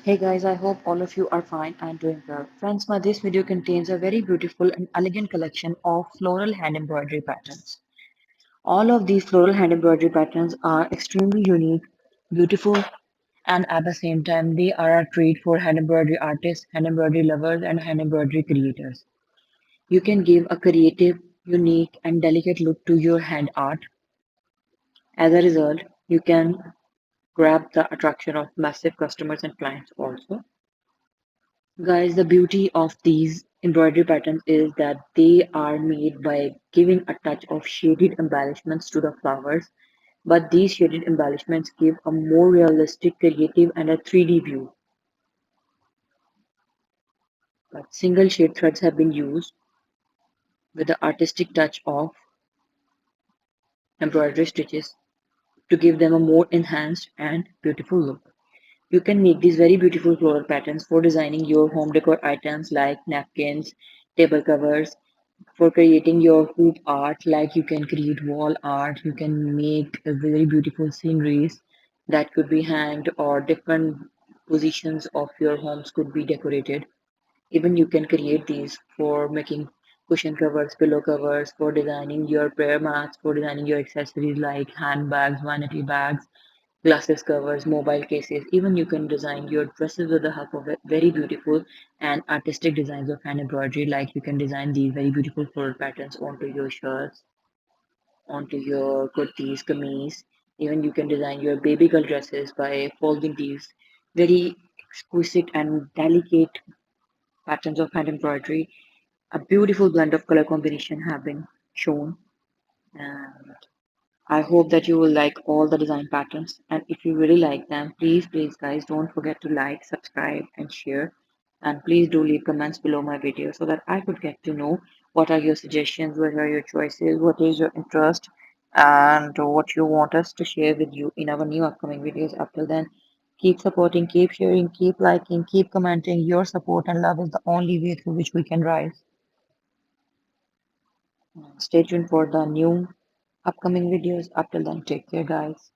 Hey guys, I hope all of you are fine and doing well. Friends, this video contains a very beautiful and elegant collection of floral hand embroidery patterns. All of these floral hand embroidery patterns are extremely unique, beautiful, and at the same time, they are a treat for hand embroidery artists, hand embroidery lovers, and hand embroidery creators. You can give a creative, unique, and delicate look to your hand art. As a result, you can grab the attraction of massive customers and clients also. Guys, the beauty of these embroidery patterns is that they are made by giving a touch of shaded embellishments to the flowers, but these shaded embellishments give a more realistic, creative, and a 3D view. But single shade threads have been used with the artistic touch of embroidery stitches to give them a more enhanced and beautiful look. You can make these very beautiful floral patterns for designing your home decor items like napkins, table covers, for creating your hoop art, like you can create wall art, you can make a very beautiful sceneries that could be hanged, or different positions of your homes could be decorated. Even you can create these for making cushion covers, pillow covers, for designing your prayer mats, for designing your accessories like handbags, vanity bags, glasses covers, mobile cases. Even you can design your dresses with the help of very beautiful and artistic designs of hand embroidery. Like you can design these very beautiful floral patterns onto your shirts, onto your kurtis, kameez. Even you can design your baby girl dresses by folding these very exquisite and delicate patterns of hand embroidery. A beautiful blend of color combination have been shown. And I hope that you will like all the design patterns, and if you really like them, please guys don't forget to like, subscribe and share, and please do leave comments below my video so that I could get to know what are your suggestions, what are your choices, what is your interest, and what you want us to share with you in our new upcoming videos. Up till then, keep supporting, keep sharing, keep liking, keep commenting. Your support and love is the only way through which we can rise. Stay tuned for the new upcoming videos. Up till then, take care guys.